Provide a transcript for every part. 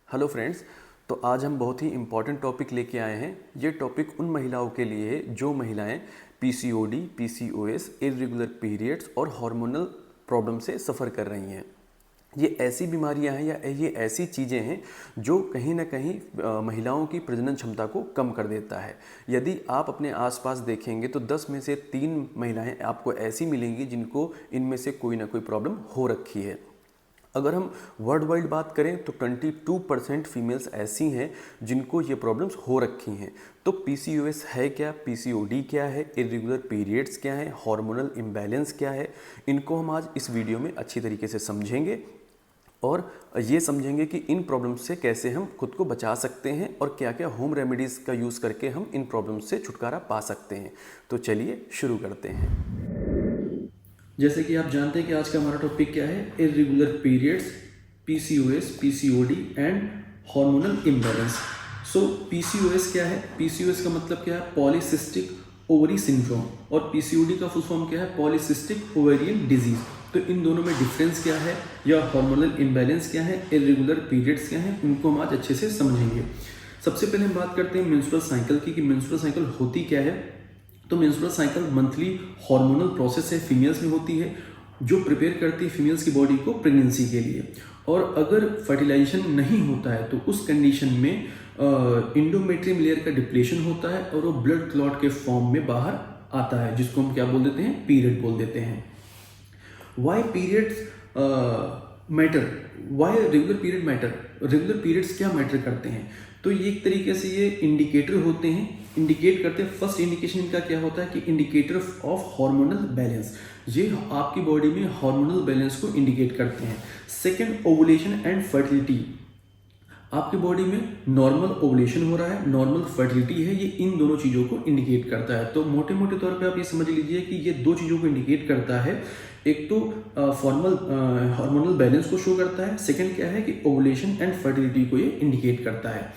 Hello friends. तो आज हम बहुत ही इम्पॉर्टेंट टॉपिक लेके आए हैं। ये टॉपिक उन महिलाओं के लिए है जो महिलाएं पीसीओडी, पीसीओएस, इर्रेगुलर पीरियड्स और हार्मोनल प्रॉब्लम से सफ़र कर रही हैं। ये ऐसी बीमारियां हैं या ये ऐसी चीज़ें हैं जो कहीं ना कहीं महिलाओं की प्रजनन क्षमता को कम कर देता है। यदि आप अपने आसपास देखेंगे तो 10 में से 3 महिलाएं आपको ऐसी मिलेंगी जिनको इनमें से कोई ना कोई प्रॉब्लम हो रखी है। अगर हम वर्ल्ड वाइड बात करें तो 22% फीमेल्स ऐसी हैं जिनको ये प्रॉब्लम्स हो रखी हैं। तो पीसीओएस है क्या, पीसीओडी क्या है, इर्रेगुलर पीरियड्स क्या है, हार्मोनल इम्बैलेंस क्या है, इनको हम आज इस वीडियो में अच्छी तरीके से समझेंगे और ये समझेंगे कि इन प्रॉब्लम्स से कैसे हम खुद को बचा सकते हैं और क्या क्या होम रेमेडीज़ का यूज़ करके हम इन प्रॉब्लम्स से छुटकारा पा सकते हैं। तो चलिए शुरू करते हैं। जैसे कि आप जानते हैं कि आज का हमारा टॉपिक क्या है, irregular periods, PCOS, PCOD and hormonal imbalance. So PCOS क्या है? पीसीओएस का मतलब क्या है? Polycystic ovary syndrome. और पीसीओडी का फुल फॉर्म क्या है? Polycystic ovarian disease. तो इन दोनों में डिफरेंस क्या है या हार्मोनल इम्बैलेंस क्या है, इर्रेगुलर पीरियड्स क्या है, इनको हम आज अच्छे से समझेंगे। सबसे पहले हम बात करते हैं मेंस्ट्रुअल साइकिल की कि मेंस्ट्रुअल साइकिल होती क्या है। तो menstrual cycle monthly hormonal process है, फीमेल्स में होती है, जो प्रिपेयर करती है फीमेल्स की बॉडी को प्रेगनेंसी के लिए। और अगर फर्टिलाइजेशन नहीं होता है तो उस कंडीशन में इंडोमेट्रियम लेयर का डिप्लेशन होता है और वो ब्लड क्लॉट के फॉर्म में बाहर आता है, जिसको हम क्या बोल देते हैं? पीरियड बोल देते हैं। Why periods matter, why regular period matter, regular periods क्या मैटर करते हैं? तो ये एक तरीके से ये इंडिकेटर होते हैं, इंडिकेट करते हैं। फर्स्ट इंडिकेशन इनका क्या होता है कि इंडिकेटर ऑफ हार्मोनल बैलेंस, ये आपकी बॉडी में हार्मोनल बैलेंस को इंडिकेट करते हैं। सेकंड, ओवुलेशन एंड फर्टिलिटी, आपकी बॉडी में नॉर्मल ओवुलेशन हो रहा है, नॉर्मल फर्टिलिटी है, ये इन दोनों चीज़ों को इंडिकेट करता है। तो मोटे मोटे तौर पे आप ये समझ लीजिए कि ये दो चीज़ों को इंडिकेट करता है। एक तो फॉर्मल हार्मोनल बैलेंस को शो करता है, सेकंड क्या है कि ओवुलेशन एंड फर्टिलिटी को ये इंडिकेट करता है।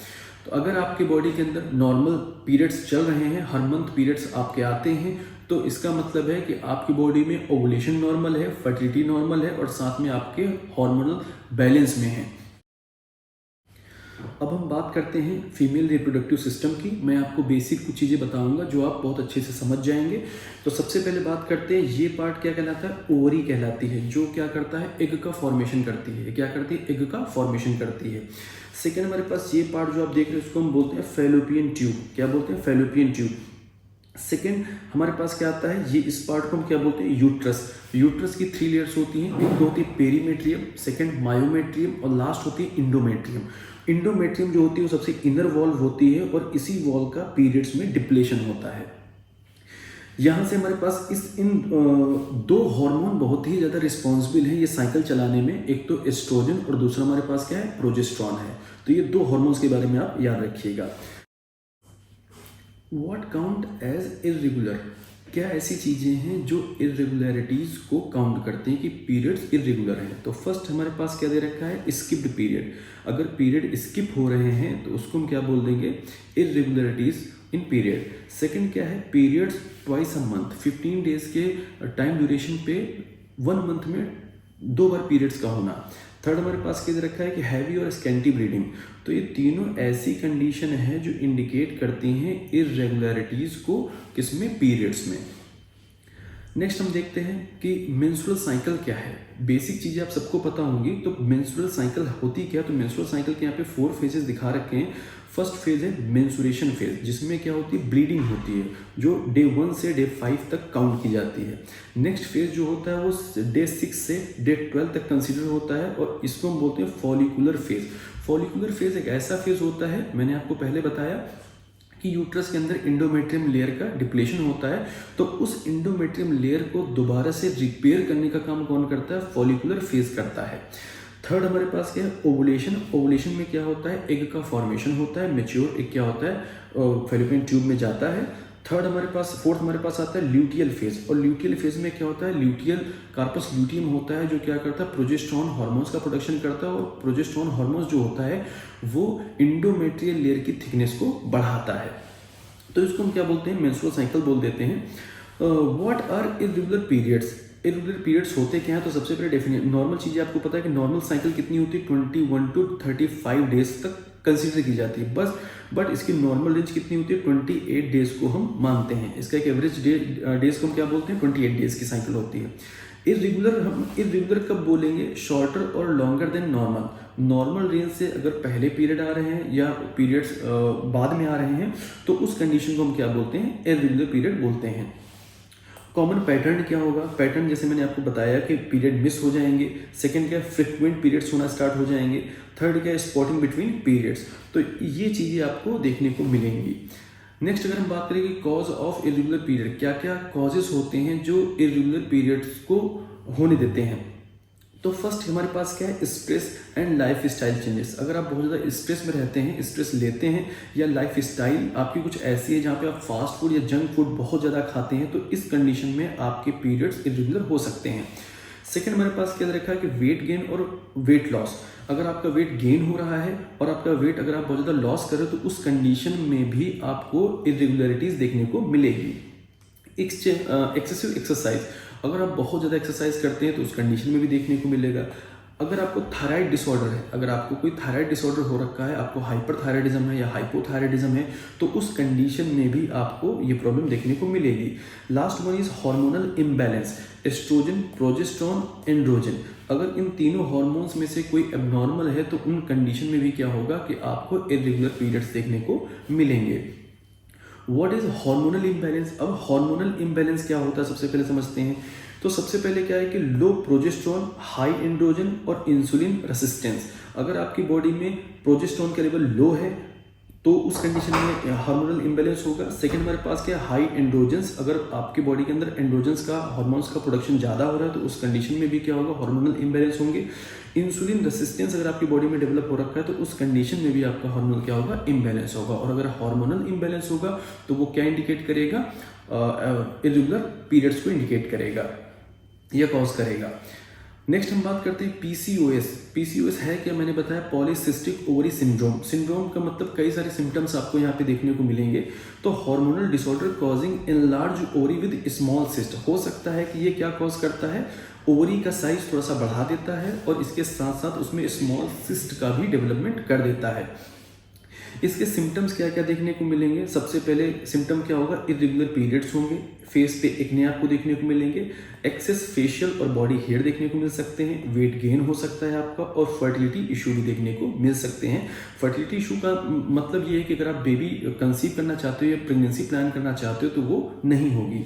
तो अगर आपके बॉडी के अंदर नॉर्मल पीरियड्स चल रहे हैं, हर मंथ पीरियड्स आपके आते हैं, तो इसका मतलब है कि आपकी बॉडी में ओवुलेशन नॉर्मल है, फर्टिलिटी नॉर्मल है और साथ में आपके हार्मोनल बैलेंस में है। अब हम बात करते हैं फीमेल रिप्रोडक्टिव सिस्टम की। मैं आपको बेसिक कुछ चीज़ें बताऊंगा जो आप बहुत अच्छे से समझ जाएंगे। तो सबसे पहले बात करते हैं, ये पार्ट क्या कहलाता है? ओवरी कहलाती है, जो क्या करता है? एग का फॉर्मेशन करती है। क्या करती है? एग का फॉर्मेशन करती है। सेकेंड, हमारे पास ये पार्ट जो आप देख रहे हैं उसको हम बोलते हैं फैलोपियन ट्यूब। क्या बोलते हैं? Fallopian tube. सेकेंड हमारे पास क्या आता है? ये इस पार्ट को हम क्या बोलते हैं? यूट्रस। यूट्रस की 3 लेयर्स होती हैं, एक तो होती है पेरीमेट्रियम, सेकेंड मायोमेट्रियम और लास्ट होती है इंडोमेट्रियम। इंडोमेट्रियम जो होती है वो सबसे इनर वॉल होती है और इसी वॉल का पीरियड्स में डिप्लेशन होता है। यहाँ से हमारे पास इन दो हार्मोन बहुत ही ज़्यादा रिस्पॉन्सिबल हैं ये साइकिल चलाने में। एक तो एस्ट्रोजन और दूसरा हमारे पास क्या है? प्रोजेस्टेरॉन है। तो ये दो हार्मोन्स के बारे में आप याद रखिएगा। व्हाट काउंट एज इर्रेगुलर, क्या ऐसी चीज़ें हैं जो इर्रेगुलरिटीज़ को काउंट करते हैं कि पीरियड्स इर्रेगुलर हैं? तो फर्स्ट हमारे पास क्या दे रखा है? Skipped period. अगर पीरियड स्किप हो रहे हैं तो उसको हम क्या बोल देंगे? इर्रेगुलरिटीज़ इन पीरियड। सेकंड क्या है? Periods twice a month, 15 days के टाइम ड्यूरेशन पे 1 मंथ में 2 बार पीरियड्स का होना। थर्ड हमारे पास क्या दे रखा है कि हैवी और स्कैंटी ब्लीडिंग। तो ये तीनों ऐसी कंडीशन है जो इंडिकेट करती हैं इर्रेगुलरिटीज़ को, किसमें? पीरियड्स में। नेक्स्ट हम देखते हैं कि मेंस्ट्रुअल साइकिल क्या है। बेसिक चीज़ें आप सबको पता होंगी। तो मेंस्ट्रुअल साइकिल होती क्या? तो मेंस्ट्रुअल साइकिल के यहाँ पे 4 फेजेस दिखा रखे हैं। फर्स्ट फेज है मेंस्ट्रुएशन फेज, जिसमें क्या होती है? ब्लीडिंग होती है, जो डे 1 से डे 5 तक काउंट की जाती है। नेक्स्ट फेज जो होता है वो डे 6 से डे 12 तक कंसिडर होता है और इसको हम बोलते हैं फॉलिकुलर फेज। फॉलिकुलर फेज एक ऐसा फेज होता है, मैंने आपको पहले बताया कि यूट्रस के अंदर इंडोमेट्रियम लेयर का डिप्लेशन होता है, तो उस इंडोमेट्रियम लेयर को दोबारा से रिपेयर करने का काम कौन करता है? फॉलिकुलर फेज करता है। थर्ड हमारे पास क्या है? ओवुलेशन। ओवुलेशन में क्या होता है? एग का फॉर्मेशन होता है, मैच्योर एग क्या होता है? फैलोपियन ट्यूब में जाता है। फोर्थ हमारे पास आता है ल्यूटियल फेज। और ल्यूटियल फेज में क्या होता है? ल्यूटियल कार्पस ल्यूटियम होता है, जो क्या करता है? प्रोजेस्टेरॉन हार्मोन्स का प्रोडक्शन करता है। और प्रोजेस्टेरॉन हार्मोन्स जो होता है वो इंडोमेट्रियल लेयर की थिकनेस को बढ़ाता है। तो इसको हम क्या बोलते हैं? मेंस्ट्रुअल साइकिल बोल देते हैं। What are irregular periods? Irregular periods होते क्या हैं, तो सबसे पहले डेफिनेशन नॉर्मल चीज़ें आपको पता है कि नॉर्मल साइकिल कितनी होती है 21 to 35 डेज तक कंसीडर की जाती है बस, बट इसकी नॉर्मल रेंज कितनी होती है 28 डेज को हम मानते हैं। इसका एक एवरेज डेज को हम क्या बोलते हैं 28 डेज की साइकिल होती है। इरेगुलर हम इरेगुलर कब बोलेंगे, शॉर्टर और longer than normal. Normal range से अगर पहले पीरियड आ रहे हैं या पीरियड्स बाद में आ रहे हैं तो उस कंडीशन को हम क्या बोलते हैं, इरेगुलर पीरियड बोलते हैं। कॉमन पैटर्न क्या होगा, पैटर्न जैसे मैंने आपको बताया कि पीरियड मिस हो जाएंगे, सेकंड क्या फ्रिक्वेंट पीरियड्स होना स्टार्ट हो जाएंगे, थर्ड क्या स्पॉटिंग बिटवीन पीरियड्स। तो ये चीज़ें आपको देखने को मिलेंगी। नेक्स्ट अगर हम बात करें कि कॉज ऑफ इरेगुलर पीरियड, क्या क्या कॉजेस होते हैं जो इरेगुलर पीरियड्स को होने देते हैं। तो फर्स्ट हमारे पास क्या है, stress and life style changes. अगर आप बहुत ज़्यादा स्ट्रेस में रहते हैं, स्ट्रेस लेते हैं, या लाइफ स्टाइल आपकी कुछ ऐसी है जहाँ पे आप फास्ट फूड या जंक फूड बहुत ज़्यादा खाते हैं, तो इस कंडीशन में आपके पीरियड्स इरेगुलर हो सकते हैं। सेकंड हमारे पास क्या रखा है कि वेट गेन और वेट लॉस। अगर आपका वेट गेन हो रहा है और आपका वेट अगर आप बहुत ज़्यादा लॉस कर रहे हो तो उस कंडीशन में भी आपको इरेगुलरिटीज़ देखने को मिलेगी। एक्सेसिव एक्सरसाइज, अगर आप बहुत ज़्यादा एक्सरसाइज करते हैं तो उस कंडीशन में भी देखने को मिलेगा। अगर आपको थायराइड डिसऑर्डर है, अगर आपको कोई थायराइड डिसऑर्डर हो रखा है, आपको हाइपरथायराइडिज्म है या हाइपोथायराइडिज्म है, तो उस कंडीशन में भी आपको ये प्रॉब्लम देखने को मिलेगी। Last one is hormonal imbalance, estrogen, progesterone, androgen. अगर इन तीनों हार्मोन्स में से कोई एबनॉर्मल है तो उन कंडीशन में भी क्या होगा कि आपको इरेगुलर पीरियड्स देखने को मिलेंगे। What is hormonal imbalance. अब हार्मोनल इम्बैलेंस क्या होता है सबसे पहले समझते हैं। तो सबसे पहले क्या है कि लो प्रोजेस्टेरोन, हाई एंड्रोजन और इंसुलिन रेसिस्टेंस। अगर आपकी बॉडी में प्रोजेस्टेरोन का लेवल लो है तो उस कंडीशन में हार्मोनल इम्बैलेंस होगा। सेकंड हमारे पास क्या है, हाई एंड्रोजन्स। अगर आपकी बॉडी के अंदर एंड्रोजन्स का हार्मोन्स का प्रोडक्शन ज़्यादा हो रहा है तो उस कंडीशन में भी क्या होगा, हार्मोनल इम्बैलेंस होंगे। इंसुलिन रेसिस्टेंस अगर आपकी बॉडी में डेवलप हो रखा है तो उस कंडीशन में भी आपका हार्मोनल क्या होगा, इम्बैलेंस होगा। और अगर हार्मोनल इम्बैलेंस होगा तो वो क्या इंडिकेट करेगा, इरेगुलर पीरियड्स को इंडिकेट करेगा या कॉज करेगा। नेक्स्ट हम बात करते हैं पीसीओएस। पीसीओएस है क्या, मैंने बताया पॉलीसिस्टिक ओवरी सिंड्रोम। सिंड्रोम का मतलब कई सारे सिम्टम्स आपको यहाँ पे देखने को मिलेंगे। तो hormonal disorder causing enlarge ovary with small cyst. हो सकता है कि ये क्या कॉज करता है, ओवरी का साइज थोड़ा सा बढ़ा देता है और इसके साथ साथ उसमें स्मॉल सिस्ट का भी डेवलपमेंट कर देता है। इसके सिम्टम्स क्या क्या देखने को मिलेंगे, सबसे पहले सिम्टम क्या होगा, इरेगुलर पीरियड्स होंगे, फेस पे एक्ने आपको देखने को मिलेंगे, एक्सेस फेशियल और बॉडी हेयर देखने को मिल सकते हैं, वेट गेन हो सकता है आपका, और फर्टिलिटी इशू भी देखने को मिल सकते हैं। फर्टिलिटी इशू का मतलब ये है कि अगर आप बेबी कंसीव करना चाहते हो या प्रेगनेंसी प्लान करना चाहते हो तो वो नहीं होगी।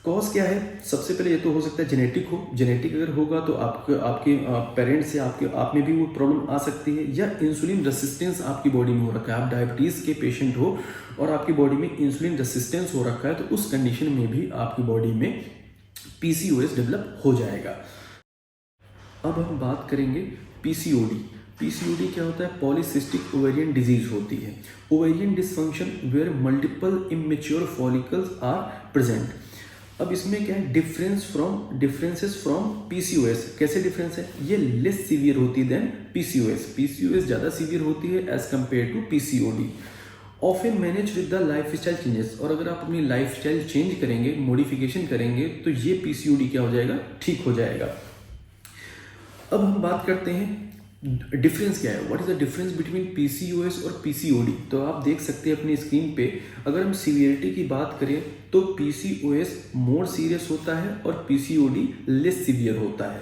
कॉज क्या है, सबसे पहले ये तो हो सकता है जेनेटिक हो। जेनेटिक अगर होगा तो आपके पेरेंट्स से आप में भी वो प्रॉब्लम आ सकती है, या इंसुलिन रेसिस्टेंस आपकी बॉडी में हो रखा है, आप डायबिटीज़ के पेशेंट हो और आपकी बॉडी में इंसुलिन रेसिस्टेंस हो रखा है तो उस कंडीशन में भी आपकी बॉडी में पीसीओएस डेवलप हो जाएगा। अब हम बात करेंगे पीसीओडी। पीसीओडी क्या होता है, पॉलीसिस्टिक ओवेरियन डिजीज होती है। Ovarian dysfunction where multiple immature follicles are present. अब इसमें क्या है, डिफरेंसेस फ्रॉम पीसीओएस। कैसे डिफरेंस है, ये लेस सीवियर होती देन पीसीओएस। पीसीओएस ज़्यादा सीवियर होती है as compare to PCOD. Often manage with the lifestyle changes. और अगर आप अपनी लाइफ स्टाइल चेंज करेंगे, मॉडिफिकेशन करेंगे तो ये पीसीओडी क्या हो जाएगा, ठीक हो जाएगा। अब हम बात करते हैं डिफरेंस क्या है, what is the difference between PCOS और पीसीओडी। तो आप देख सकते हैं अपनी स्क्रीन पे, अगर हम सीवियरिटी की बात करें तो पीसीओएस मोर सीरियस होता है और पीसीओडी लेस सीवियर होता है।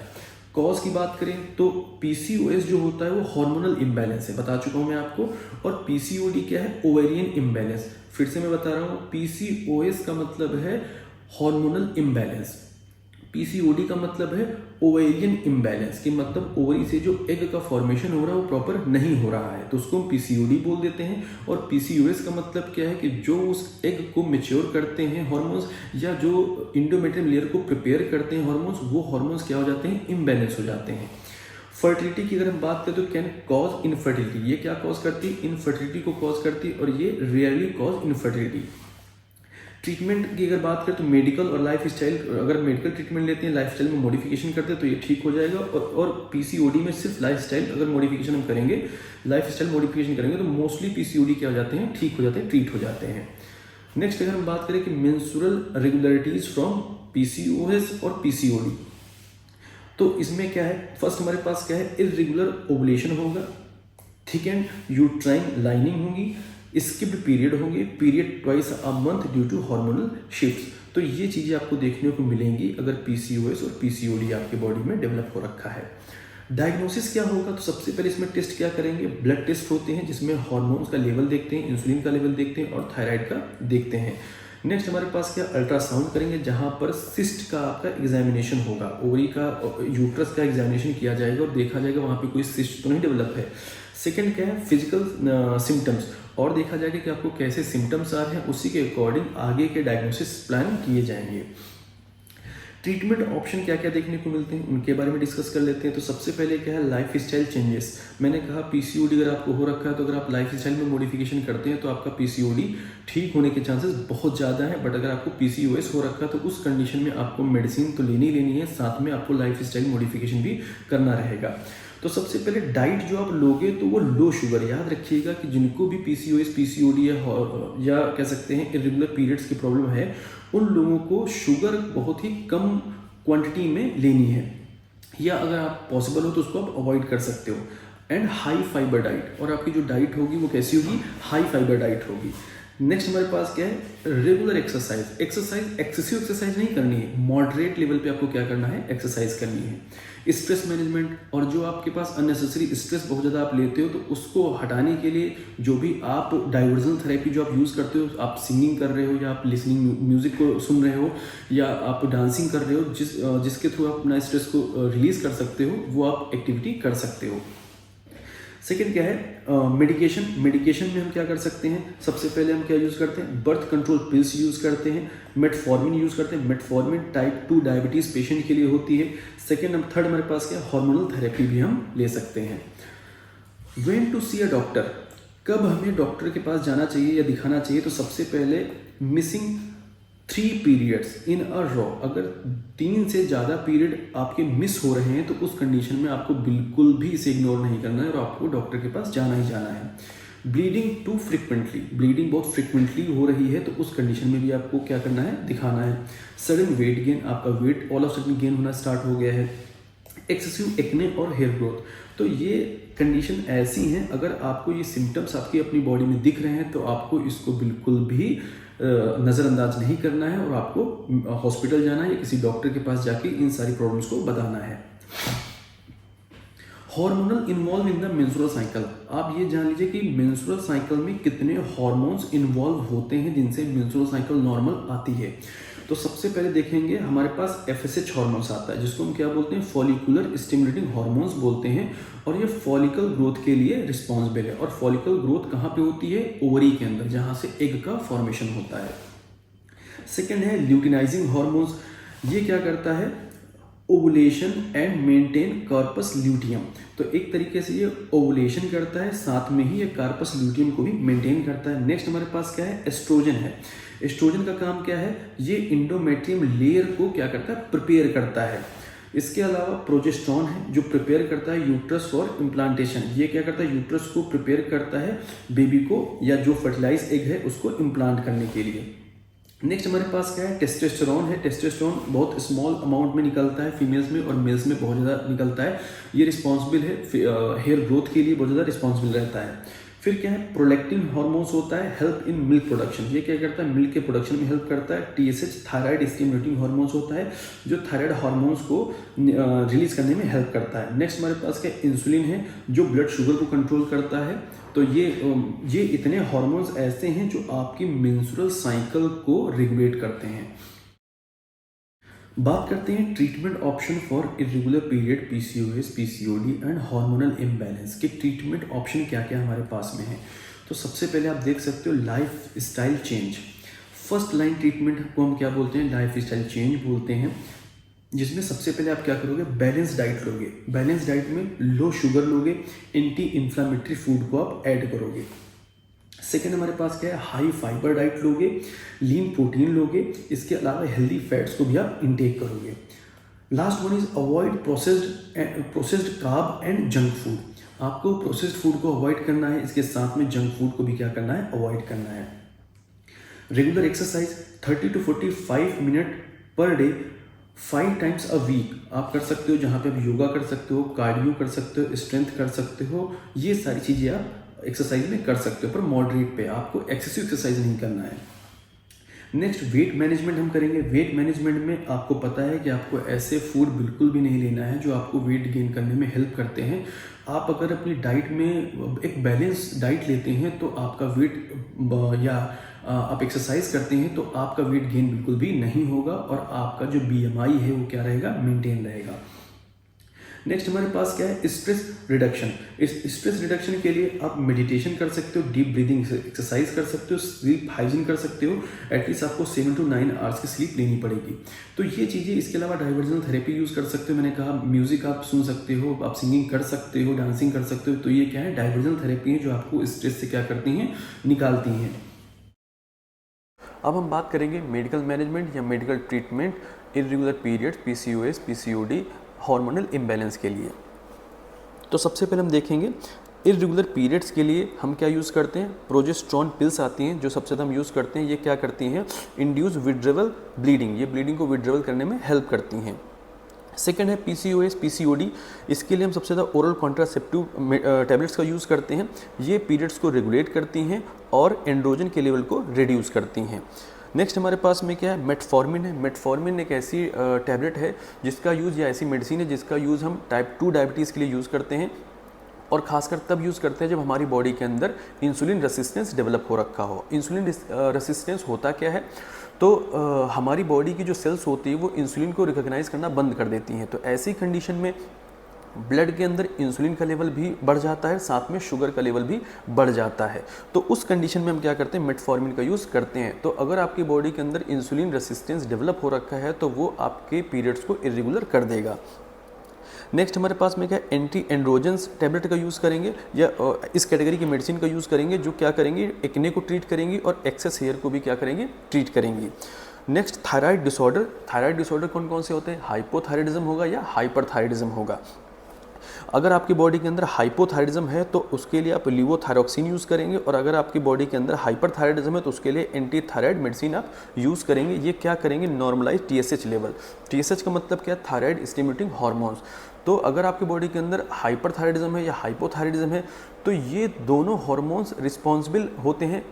कॉज की बात करें तो पीसीओएस जो होता है वो हार्मोनल इम्बैलेंस है, बता चुका हूं मैं आपको, और पीसीओडी क्या है, ओवेरियन इम्बैलेंस। फिर से मैं बता रहा हूं, पीसीओएस का मतलब है हार्मोनल इम्बैलेंस, पीसीओडी का मतलब है ओवेरियन इम्बैलेंस, कि मतलब ओवरी से जो एग का फॉर्मेशन हो रहा है वो प्रॉपर नहीं हो रहा है तो उसको हम पीसीओडी बोल देते हैं। और पीसीओएस का मतलब क्या है कि जो उस एग को मैच्योर करते हैं हार्मोन्स, या जो इंडोमेट्रियम लेयर को प्रिपेयर करते हैं हार्मोन्स, वो हार्मोन्स क्या हो जाते हैं, इम्बैलेंस हो जाते हैं। फर्टिलिटी की अगर हम बात करें तो कैन कॉज इनफर्टिलिटी। ये क्या कॉज करती है, इनफर्टिलिटी को कॉज करती है, और ये रियरली कॉज इनफर्टिलिटी। ट्रीटमेंट की अगर बात करें तो मेडिकल और लाइफ स्टाइल, अगर मेडिकल ट्रीटमेंट लेते हैं, लाइफ स्टाइल में मॉडिफिकेशन करते हैं तो ये ठीक हो जाएगा। और पीसीओडी में सिर्फ लाइफ स्टाइल अगर मॉडिफिकेशन हम करेंगे, लाइफ स्टाइल मॉडिफिकेशन करेंगे तो मोस्टली पीसीओडी क्या हो जाते हैं, ठीक हो जाते हैं, ट्रीट हो जाते हैं। नेक्स्ट अगर हम बात करें कि मेंस्ट्रुअल रेगुलरिटीज फ्रॉम पीसीओएस और पीसीओडी, तो इसमें क्या है, फर्स्ट हमारे पास क्या है, इर्रेगुलर ओवुलेशन होगा, थिक एंड यूट्राइन लाइनिंग होगी, स्किप्ड पीरियड होंगे, period twice a month due to hormonal shifts. तो ये चीज़ें आपको देखने को मिलेंगी अगर पीसीओएस और पीसीओडी आपके बॉडी में डेवलप हो रखा है। डायग्नोसिस क्या होगा, तो सबसे पहले इसमें टेस्ट क्या करेंगे, ब्लड टेस्ट होते हैं जिसमें हार्मोन्स का लेवल देखते हैं, इंसुलिन का लेवल देखते हैं और थायराइड का देखते हैं। नेक्स्ट हमारे पास क्या, अल्ट्रासाउंड करेंगे जहां पर सिस्ट का आपका एग्जामिनेशन होगा, ओवरी का यूट्रस का एग्जामिनेशन किया जाएगा और देखा जाएगा वहां पे कोई सिस्ट तो नहीं डेवलप है। सेकंड क्या है, फिजिकल सिम्टम्स, और देखा जाएगा कि आपको कैसे सिम्टम्स आ रहे हैं, उसी के अकॉर्डिंग आगे के डायग्नोसिस प्लान किए जाएंगे। ट्रीटमेंट ऑप्शन क्या क्या देखने को मिलते हैं उनके बारे में डिस्कस कर लेते हैं। तो सबसे पहले क्या है, लाइफ स्टाइल चेंजेस। मैंने कहा पीसीओडी अगर आपको हो रखा है तो अगर आप लाइफ स्टाइल में मॉडिफिकेशन करते हैं तो आपका पीसीओडी ठीक होने के चांसेस बहुत ज़्यादा है। बट अगर आपको पीसीओएस हो रखा है तो उस कंडीशन में आपको मेडिसिन तो लेनी है, साथ में आपको लाइफ स्टाइल मॉडिफिकेशन भी करना रहेगा। तो सबसे पहले डाइट जो आप लोगे तो वो लो शुगर, याद रखिएगा कि जिनको भी पीसीओएस पीसीओडी या कह सकते हैं इरेगुलर पीरियड्स की प्रॉब्लम है, उन लोगों को शुगर बहुत ही कम क्वांटिटी में लेनी है, या अगर आप पॉसिबल हो तो उसको आप अवॉइड कर सकते हो। एंड हाई फाइबर डाइट, और आपकी जो डाइट होगी वो कैसी होगी, हाई फाइबर डाइट होगी। नेक्स्ट हमारे पास क्या है, regular exercise. Exercise excessive exercise नहीं करनी है, मॉडरेट लेवल पे आपको क्या करना है, एक्सरसाइज करनी है। स्ट्रेस मैनेजमेंट, और जो आपके पास अननेसेसरी स्ट्रेस बहुत ज़्यादा आप लेते हो तो उसको हटाने के लिए जो भी आप डाइवर्जन थेरेपी जो आप यूज़ करते हो, आप सिंगिंग कर रहे हो या आप लिसनिंग म्यूजिक को सुन रहे हो या आप डांसिंग कर रहे हो, जिसके थ्रू आप अपना स्ट्रेस को रिलीज कर सकते हो, वो आप एक्टिविटी कर सकते हो। सेकेंड क्या है, मेडिकेशन। मेडिकेशन में हम क्या कर सकते हैं, सबसे पहले हम क्या यूज़ करते हैं, बर्थ कंट्रोल पिल्स यूज़ करते हैं, मेटफॉर्मिन यूज़ करते हैं। मेटफॉर्मिन टाइप 2 डायबिटीज़ पेशेंट के लिए होती है। सेकेंड थर्ड हमारे पास क्या, हार्मोनल थेरेपी भी हम ले सकते हैं। When to see a doctor, कब हमें डॉक्टर के पास जाना चाहिए या दिखाना चाहिए, तो सबसे पहले missing 3 periods in a raw, अगर 3 से ज़्यादा पीरियड आपके मिस हो रहे हैं तो उस कंडीशन में आपको बिल्कुल भी इसे इग्नोर नहीं करना है और आपको डॉक्टर के पास जाना ही जाना है। ब्लीडिंग टू फ्रिक्वेंटली, ब्लीडिंग बहुत फ्रिक्वेंटली हो रही है तो उस कंडीशन में भी आपको क्या करना है, दिखाना है। सडन वेट गेन, आपका weight all of sudden gain होना स्टार्ट हो गया है। एक्सेसिव एक्ने और हेयर ग्रोथ, तो ये कंडीशन ऐसी हैं अगर आपको ये सिम्टम्स आपकी अपनी बॉडी में दिख रहे हैं तो आपको इसको बिल्कुल भी नज़रअंदाज नहीं करना है और आपको हॉस्पिटल जाना है या किसी डॉक्टर के पास जाके इन सारी प्रॉब्लम्स को बताना है। Hormonal involve in the menstrual cycle, आप ये जान लीजिए कि मेंस्ट्रुअल साइकिल में कितने हार्मोन्स इन्वॉल्व होते हैं जिनसे मेंस्ट्रुअल साइकिल नॉर्मल आती है। तो सबसे पहले देखेंगे हमारे पास FSH हार्मोन्स आता है जिसको हम क्या बोलते हैं, फॉलिकुलर स्टिमुलेटिंग हार्मोन्स बोलते हैं, और ये फॉलिकल ग्रोथ के लिए रिस्पॉन्सिबल है। और फॉलिकल ग्रोथ कहाँ पे होती है, ओवरी के अंदर, जहाँ से एग का फॉर्मेशन होता है। सेकेंड है ल्यूटिनाइजिंग हार्मोन्स, ये क्या करता है, ovulation and maintain corpus luteum, तो एक तरीके से ये ओवुलेशन करता है, साथ में ही ये कार्पस ल्यूटियम को भी मेंटेन करता है। नेक्स्ट हमारे पास क्या है, एस्ट्रोजन है। एस्ट्रोजन का काम क्या है, ये इंडोमेट्रियम लेयर को क्या करता है, प्रिपेयर करता है। इसके अलावा प्रोजेस्टेरॉन है जो प्रिपेयर करता है यूट्रस फॉर इम्प्लांटेशन, ये क्या करता है, यूट्रस को प्रिपेयर करता है बेबी को या जो फर्टिलाइज एग है उसको इम्प्लांट करने के लिए। नेक्स्ट हमारे पास क्या है, टेस्टोस्टेरोन है। टेस्टोस्टेरोन बहुत स्मॉल अमाउंट में निकलता है फीमेल्स में और मेल्स में बहुत ज़्यादा निकलता है। ये रिस्पॉन्सिबल है हेयर ग्रोथ के लिए, बहुत ज़्यादा रिस्पॉन्सिबल रहता है। फिर क्या है, प्रोलैक्टिन हार्मोन्स होता है, हेल्प इन मिल्क प्रोडक्शन, ये क्या करता है, मिल्क के प्रोडक्शन में हेल्प करता है। TSH थायराइड स्टिमुलेटिंग हार्मोन्स होता है जो थायराइड हार्मोन्स को रिलीज करने में हेल्प करता है। नेक्स्ट हमारे पास क्या, इंसुलिन है जो ब्लड शुगर को कंट्रोल करता है। तो ये इतने हार्मोन्स ऐसे हैं जो आपकी मेंस्ट्रुअल साइकिल को रेगुलेट करते हैं। बात करते हैं treatment option for irregular period, PCOS, PCOD and hormonal imbalance के ट्रीटमेंट ऑप्शन क्या क्या हमारे पास में है। तो सबसे पहले आप देख सकते हो life style change. First line treatment को हम क्या बोलते हैं, लाइफ स्टाइल चेंज बोलते हैं, जिसमें सबसे पहले आप क्या करोगे, बैलेंस डाइट लोगे। बैलेंस डाइट में लो शुगर लोगे, एंटी इन्फ्लामेटरी फूड को आप ऐड करोगे। सेकेंड हमारे पास क्या है, हाई फाइबर डाइट लोगे, लीन प्रोटीन लोगे, इसके अलावा हेल्दी फैट्स को भी आप इंटेक करोगे। Last one is avoid processed carb and junk food, आपको प्रोसेस्ड फूड को अवॉइड करना है, इसके साथ में जंक फूड को भी क्या करना है, अवॉइड करना है। Regular exercise 30 to 45 minute per day 5 times a week आप कर सकते हो, जहाँ पे आप योगा कर सकते हो, कार्डियो कर सकते हो, स्ट्रेंथ कर सकते हो, ये सारी चीज़ें आप एक्सरसाइज में कर सकते हो, पर मॉडरेट पे, आपको एक्सेसिव एक्सरसाइज नहीं करना है। नेक्स्ट वेट मैनेजमेंट हम करेंगे। वेट मैनेजमेंट में आपको पता है कि आपको ऐसे फूड बिल्कुल भी नहीं लेना है जो आपको वेट गेन करने में हेल्प करते हैं। आप अगर अपनी डाइट में एक बैलेंस डाइट लेते हैं तो आपका वेट या आप एक्सरसाइज करते हैं तो आपका वेट गेन बिल्कुल भी नहीं होगा और आपका जो BMI है वो क्या रहेगा, मेंटेन रहेगा। नेक्स्ट हमारे पास क्या है, स्ट्रेस रिडक्शन। इस स्ट्रेस रिडक्शन के लिए आप मेडिटेशन कर सकते हो, डीप ब्रीदिंग एक्सरसाइज कर सकते हो, स्लीप हाइजीन कर सकते हो। एटलीस्ट आपको 7 to 9 आवर्स की स्लीप लेनी पड़ेगी। तो ये चीज़ें, इसके अलावा डाइवर्जनल थेरेपी यूज़ कर सकते हो। मैंने कहा म्यूजिक आप सुन सकते हो, आप सिंगिंग कर सकते हो, डांसिंग कर सकते हो। तो ये क्या है, डाइवर्जनल थेरेपी है जो आपको स्ट्रेस से क्या करती हैं, निकालती हैं। अब हम बात करेंगे मेडिकल मैनेजमेंट या medical treatment irregular periods, PCOS, PCOD, hormonal imbalance के लिए। तो सबसे पहले हम देखेंगे इर्रेगुलर पीरियड्स के लिए हम क्या यूज़ करते हैं। प्रोजेस्टेरॉन पिल्स आती हैं जो सबसे ज़्यादा हम यूज़ करते हैं। ये क्या करती हैं, इंड्यूस विड्रेवल ब्लीडिंग, ये ब्लीडिंग को विड्रेवल करने में हेल्प करती हैं। सेकेंड है PCOS, PCOD, इसके लिए हम सबसे ज़्यादा ओरल कॉन्ट्रासेप्टिव टैबलेट्स का यूज़ करते हैं। ये पीरियड्स को रेगुलेट करती हैं और एंड्रोजन के लेवल को रिड्यूस करती हैं। नेक्स्ट हमारे पास में क्या है, मेटफॉर्मिन है। मेटफॉर्मिन एक ऐसी टैबलेट है जिसका यूज़, या ऐसी मेडिसिन है जिसका यूज़ हम टाइप 2 डायबिटीज़ के लिए यूज़ करते हैं और ख़ासकर तब यूज़ करते हैं जब हमारी बॉडी के अंदर इंसुलिन रेसिस्टेंस डेवलप हो रखा हो। इंसुलिन रेसिस्टेंस होता क्या है, तो हमारी बॉडी की जो सेल्स होती है वो इंसुलिन को रिकॉग्नाइज करना बंद कर देती हैं। तो ऐसी कंडीशन में ब्लड के अंदर इंसुलिन का लेवल भी बढ़ जाता है, साथ में शुगर का लेवल भी बढ़ जाता है। तो उस कंडीशन में हम क्या करते हैं, मेटफॉर्मिन का यूज़ करते हैं। तो अगर आपकी बॉडी के अंदर इंसुलिन रेसिस्टेंस डेवलप हो रखा है तो वो आपके पीरियड्स को इरेगुलर कर देगा। नेक्स्ट हमारे पास में क्या, एंटी एंड्रोजेंस टैबलेट का यूज़ करेंगे या इस कैटेगरी की मेडिसिन का यूज़ करेंगे जो क्या करेंगे, एक्ने को ट्रीट करेंगी और एक्सेस हेयर को भी क्या करेंगे, ट्रीट करेंगी। Next thyroid disorder. Thyroid disorder कौन कौन से होते हैं, हाइपोथायराइडिज्म होगा या हाइपरथायराइडिज्म होगा। अगर आपकी बॉडी के अंदर हाइपोथायराइडिज्म है तो उसके लिए आप लिवोथायरोक्सिन यूज़ करेंगे, और अगर आपकी बॉडी के अंदर हाइपरथायराइडिज्म है तो उसके लिए एंटी थायराइड मेडिसिन आप यूज़ करेंगे। ये क्या करेंगे, नॉर्मलाइज TSH लेवल। TSH का मतलब क्या है, थायराइड स्टिमुलेटिंग हार्मोन्स। तो अगर आपकी बॉडी के अंदर हाइपरथायराइडिज्म है या हाइपोथायराइडिज्म है तो ये दोनों हार्मोन्स रिस्पॉन्सिबल होते हैं,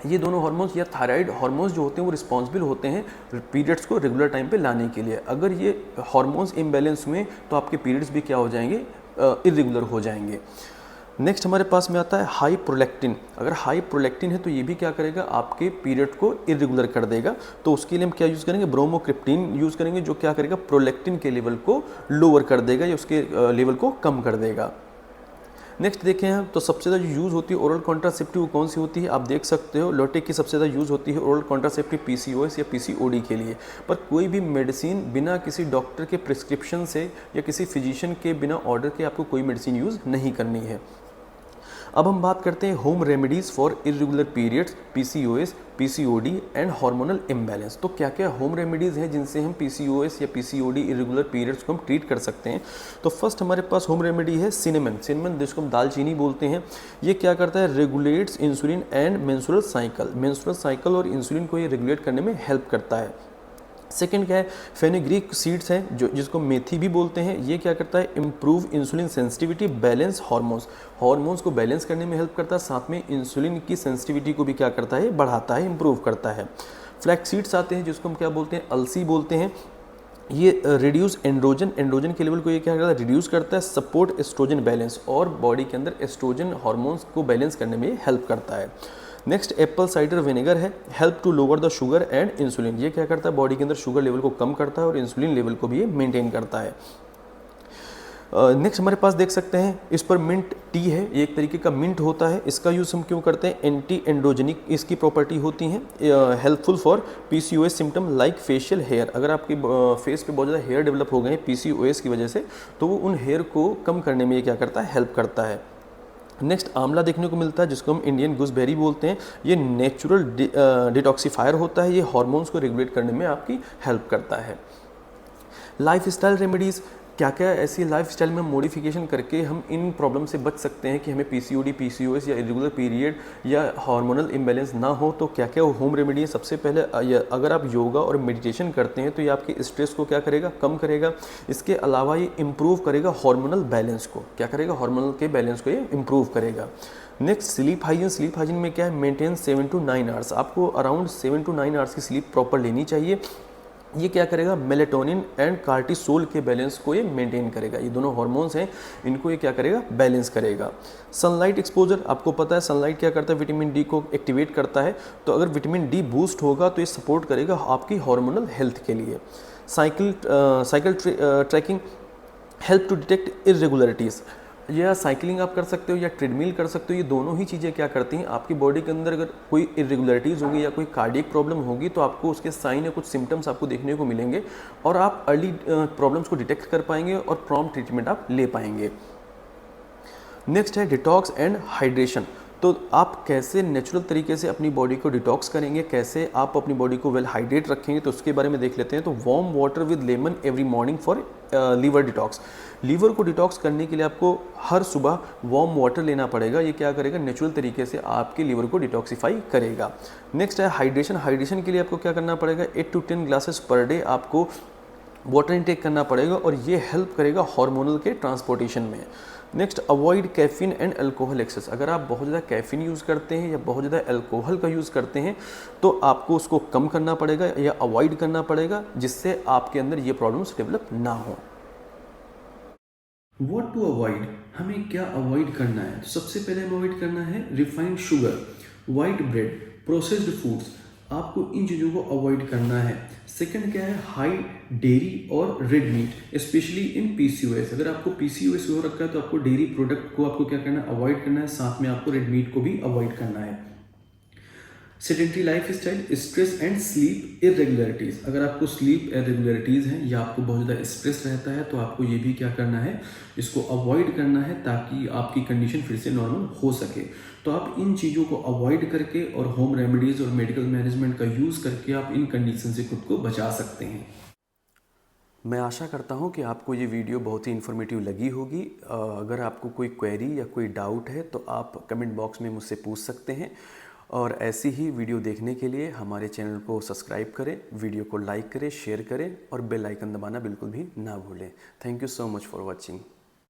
ये दोनों हार्मोन्स या थायराइड हार्मोन्स जो होते हैं वो रिस्पॉन्सिबल होते हैं पीरियड्स को रेगुलर टाइम पे लाने के लिए। अगर ये हार्मोन्स इम्बैलेंस हुए तो आपके पीरियड्स भी क्या हो जाएंगे, इरेगुलर हो जाएंगे। नेक्स्ट हमारे पास में आता है हाई प्रोलैक्टिन। अगर हाई प्रोलैक्टिन है तो ये भी क्या करेगा, आपके पीरियड को इरेगुलर कर देगा। तो उसके लिए हम क्या यूज़ करेंगे, ब्रोमोक्रिप्टिन यूज़ करेंगे जो क्या करेगा, प्रोलैक्टिन के लेवल को लोअर कर देगा या उसके लेवल को कम कर देगा। नेक्स्ट देखें हम तो सबसे ज़्यादा जो यूज़ होती है ओरल कॉन्ट्रासेप्टिव कौन सी होती है, आप देख सकते हो लोटेक की सबसे ज़्यादा यूज़ होती है ओरल कॉन्ट्रासेप्टिव PCOS या PCOD के लिए। पर कोई भी मेडिसिन बिना किसी डॉक्टर के प्रिस्क्रिप्शन से या किसी फिजिशियन के बिना ऑर्डर के आपको कोई मेडिसिन यूज़ नहीं करनी है। अब हम बात करते हैं home remedies for irregular periods, PCOS, PCOD and hormonal imbalance. तो क्या क्या होम रेमेडीज़ हैं जिनसे हम PCOS या PCOD इरेगुलर पीरियड्स को हम ट्रीट कर सकते हैं। तो फर्स्ट हमारे पास होम रेमेडी है सिनेमन। सिनेमन जिसको हम दालचीनी बोलते हैं, ये क्या करता है, regulates insulin and menstrual cycle. Menstrual cycle और इंसुलिन को ये रेगुलेट करने में हेल्प करता है। सेकेंड क्या है, फेनुग्रीक सीड्स हैं जो जिसको मेथी भी बोलते हैं। ये क्या करता है, improve insulin sensitivity, balance hormones को बैलेंस करने में हेल्प करता है, साथ में इंसुलिन की सेंसिटिविटी को भी क्या करता है, बढ़ाता है, इम्प्रूव करता है। फ्लैक्स सीड्स आते हैं जिसको हम क्या बोलते हैं, अलसी बोलते हैं। ये रिड्यूस एंड्रोजन के लेवल को ये क्या करता है, रिड्यूस करता है, सपोर्ट एस्ट्रोजन बैलेंस, और बॉडी के अंदर एस्ट्रोजन हार्मोन्स को बैलेंस करने में हेल्प करता है। नेक्स्ट एप्पल साइडर विनेगर है, help to lower the sugar and insulin. ये क्या करता है, बॉडी के अंदर शुगर लेवल को कम करता है और इंसुलिन लेवल को भी ये मेंटेन करता है। नेक्स्ट हमारे पास देख सकते हैं इस पर मिंट टी है, ये एक तरीके का मिंट होता है। इसका यूज़ हम क्यों करते हैं, एंटी एंड्रोजेनिक इसकी प्रॉपर्टी होती है, helpful for PCOS symptom like facial hair. अगर आपकी फेस पे बहुत ज़्यादा हेयर डेवलप हो गए हैं PCOS की वजह से तो वो उन हेयर को कम करने में ये क्या करता है, हेल्प करता है। नेक्स्ट आंवला देखने को मिलता है जिसको हम इंडियन गूसबेरी बोलते हैं। ये नेचुरल डिटॉक्सीफायर होता है, ये हार्मोन्स को रेगुलेट करने में आपकी हेल्प करता है। लाइफस्टाइल रेमेडीज़, क्या क्या ऐसी लाइफस्टाइल में मॉडिफिकेशन करके हम इन प्रॉब्लम से बच सकते हैं कि हमें पीसीओडी, पीसीओएस या इरेगुलर पीरियड या हार्मोनल इम्बैलेंस ना हो। तो क्या क्या होम रेमेडी है? सबसे पहले अगर आप योगा और मेडिटेशन करते हैं तो ये आपके स्ट्रेस को क्या करेगा, कम करेगा। इसके अलावा ये इम्प्रूव करेगा हार्मोनल बैलेंस को, क्या करेगा, हार्मोनल के बैलेंस को ये इम्प्रूव करेगा। Next sleep hygiene. Sleep hygiene में क्या है, मेंटेन 7 to 9 आवर्स। आपको अराउंड 7 to 9 आवर्स की स्लीप प्रॉपर लेनी चाहिए। ये क्या करेगा, मेलेटोनिन एंड कार्टिसोल के बैलेंस को ये मेंटेन करेगा। ये दोनों हार्मोन्स हैं, इनको ये क्या करेगा, बैलेंस करेगा। सनलाइट एक्सपोजर, आपको पता है सनलाइट क्या करता है, विटामिन डी को एक्टिवेट करता है। तो अगर विटामिन डी बूस्ट होगा तो ये सपोर्ट करेगा आपकी हार्मोनल हेल्थ के लिए। Cycle tracking help to detect irregularities. या साइकिलिंग आप कर सकते हो या ट्रेडमिल कर सकते हो। ये दोनों ही चीज़ें क्या करती हैं, आपकी बॉडी के अंदर अगर कोई इरेगुलरिटीज़ होगी या कोई कार्डियक प्रॉब्लम होगी तो आपको उसके साइन या कुछ सिम्टम्स आपको देखने को मिलेंगे और आप अर्ली प्रॉब्लम्स को डिटेक्ट कर पाएंगे और प्रॉम्प्ट ट्रीटमेंट आप ले पाएंगे। नेक्स्ट है डिटॉक्स एंड हाइड्रेशन। तो आप कैसे नेचुरल तरीके से अपनी बॉडी को डिटॉक्स करेंगे, कैसे आप अपनी बॉडी को वेल हाइड्रेट रखेंगे, तो उसके बारे में देख लेते हैं। तो warm water with lemon every morning for liver detox. Liver को डिटॉक्स करने के लिए आपको हर सुबह वार्म वाटर लेना पड़ेगा। ये क्या करेगा, नेचुरल तरीके से आपके लीवर को डिटॉक्सीफाई करेगा। नेक्स्ट है हाइड्रेशन। हाइड्रेशन के लिए आपको क्या करना पड़ेगा, 8 to 10 ग्लासेस पर डे आपको वाटर इनटेक करना पड़ेगा और ये हेल्प करेगा हार्मोनल के ट्रांसपोर्टेशन में। Next, avoid caffeine and alcohol excess. अगर आप बहुत ज़्यादा कैफीन यूज़ करते हैं या बहुत ज़्यादा अल्कोहल का यूज़ करते हैं तो आपको उसको कम करना पड़ेगा या अवॉइड करना पड़ेगा, जिससे आपके अंदर ये प्रॉब्लम्स डेवलप ना हो। व्हाट टू अवॉइड, हमें क्या अवॉइड करना है? तो सबसे पहले हमें अवॉइड करना है refined sugar, white bread, processed foods. आपको इन चीज़ों को अवॉइड करना है। सेकंड क्या है, हाई डेयरी और red meat, specially in PCOS. अगर आपको पीसीओएस हो रखा है तो आपको डेयरी प्रोडक्ट को आपको क्या करना है, अवॉइड करना है। साथ में आपको रेड मीट को भी अवॉइड करना है। Sedentary life style, stress and sleep irregularities. अगर आपको स्लीप इरेगुलरिटीज़ हैं या आपको बहुत ज़्यादा स्ट्रेस रहता है तो आपको ये भी क्या करना है, इसको अवॉइड करना है ताकि आपकी कंडीशन फिर से नॉर्मल हो सके। तो आप इन चीज़ों को अवॉइड करके और होम रेमेडीज़ और मेडिकल मैनेजमेंट का यूज़ करके आप इन कंडीशन से खुद को बचा सकते हैं। मैं आशा करता हूँ कि आपको ये वीडियो बहुत ही इन्फॉर्मेटिव लगी होगी। अगर आपको कोई क्वेरी या कोई डाउट है तो आप कमेंट बॉक्स में मुझसे पूछ सकते हैं। और ऐसी ही वीडियो देखने के लिए हमारे चैनल को सब्सक्राइब करें, वीडियो को लाइक करें, शेयर करें और बेल आइकन दबाना बिल्कुल भी ना भूलें। Thank you so much for watching.